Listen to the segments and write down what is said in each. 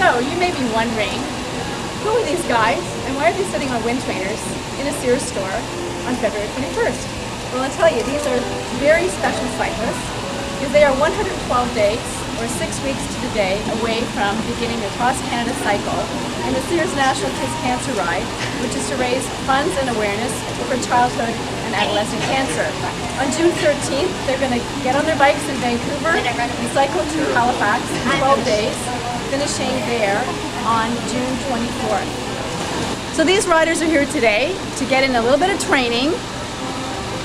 So, you may be wondering, who are these guys and why are they sitting on wind trainers in a Sears store on February 21st? Well, I'll tell you, these are very special cyclists because they are 112 days or 6 weeks to the day away from beginning the Cross Canada cycle in the Sears National Kids Cancer Ride, which is to raise funds and awareness for childhood and adolescent cancer. On June 13th, they're going to get on their bikes in Vancouver and cycle to Halifax in 12 days, finishing there on June 24th. So these riders are here today to get in a little bit of training,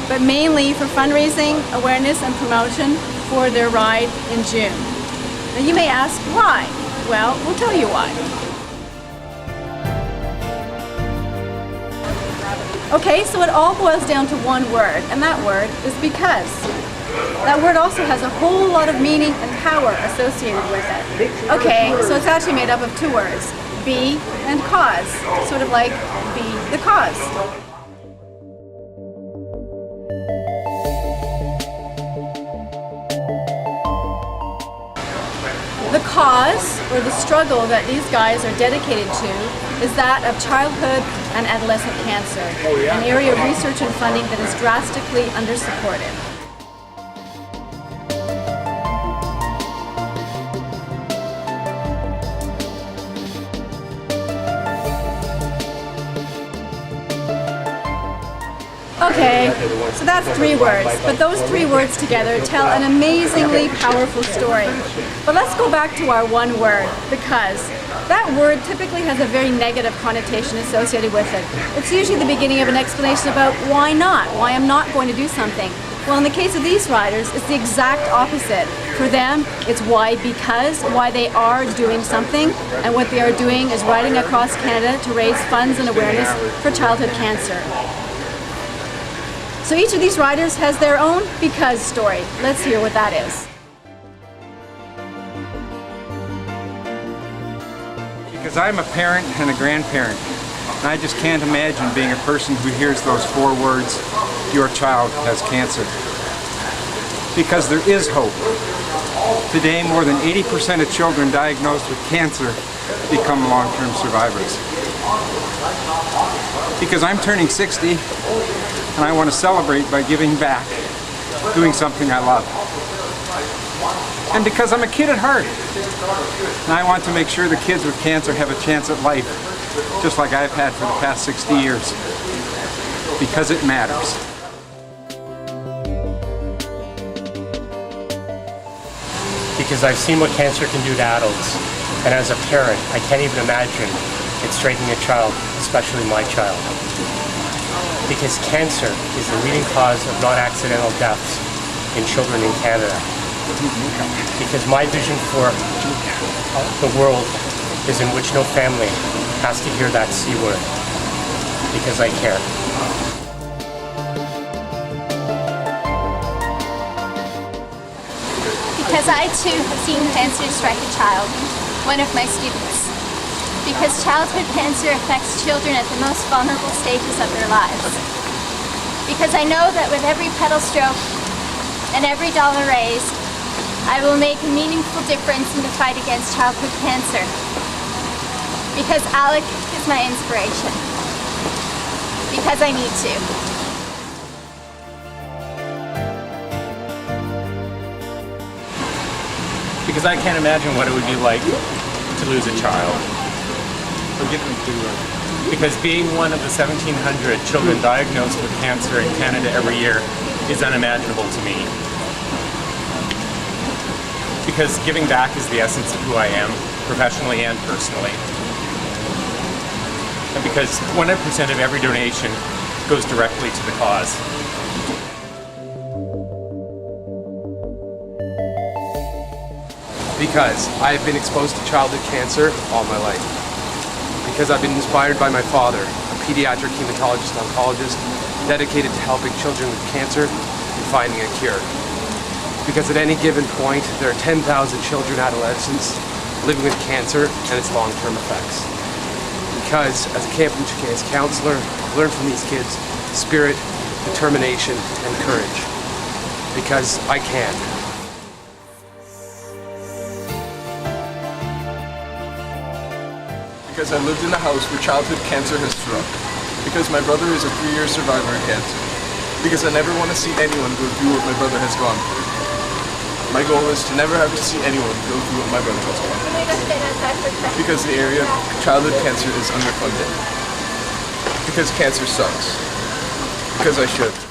but mainly for fundraising, awareness, and promotion for their ride in June. Now you may ask, why? Well, we'll tell you why. Okay, so it all boils down to one word, and that word is because. That word also has a whole lot of meaning and power associated with it. Okay, so it's actually made up of two words, be and cause, sort of like be the cause. The cause, or the struggle that these guys are dedicated to, is that of childhood and adolescent cancer, an area of research and funding that is drastically undersupported. Okay, so that's 3 words, but those 3 words together tell an amazingly powerful story. But let's go back to our one word, because. That word typically has a very negative connotation associated with it. It's usually the beginning of an explanation about why not, why I'm not going to do something. Well, in the case of these riders, it's the exact opposite. For them, it's why because, why they are doing something, and what they are doing is riding across Canada to raise funds and awareness for childhood cancer. So each of these riders has their own because story. Let's hear what that is. Because I'm a parent and a grandparent, and I just can't imagine being a person who hears those 4 words, your child has cancer. Because there is hope. Today, more than 80% of children diagnosed with cancer become long-term survivors. Because I'm turning 60, and I want to celebrate by giving back, doing something I love. And because I'm a kid at heart, and I want to make sure the kids with cancer have a chance at life, just like I've had for the past 60 years, because it matters. Because I've seen what cancer can do to adults, and as a parent, I can't even imagine it striking a child, especially my child. Because cancer is the leading cause of non-accidental deaths in children in Canada. Because my vision for the world is in which no family has to hear that C word. Because I care. Because I too have seen cancer strike a child, one of my students. Because childhood cancer affects children at the most vulnerable stages of their lives. Because I know that with every pedal stroke and every dollar raised, I will make a meaningful difference in the fight against childhood cancer. Because Alec is my inspiration. Because I need to. Because I can't imagine what it would be like to lose a child. Because being one of the 1,700 children diagnosed with cancer in Canada every year is unimaginable to me. Because giving back is the essence of who I am, professionally and personally. And because 100% of every donation goes directly to the cause. Because I've been exposed to childhood cancer all my life. Because I've been inspired by my father, a pediatric hematologist-oncologist dedicated to helping children with cancer and finding a cure. Because at any given point, there are 10,000 children and adolescents living with cancer and its long-term effects. Because as a Camp Uchike's counselor, I've learned from these kids spirit, determination, and courage. Because I can. Because I lived in a house where childhood cancer has struck. Because my brother is a 3-year survivor of cancer. Because I never want to see anyone go through what my brother has gone through. My goal is to never have to see anyone go through what my brother has gone through. Because the area of childhood cancer is underfunded. Because cancer sucks. Because I should.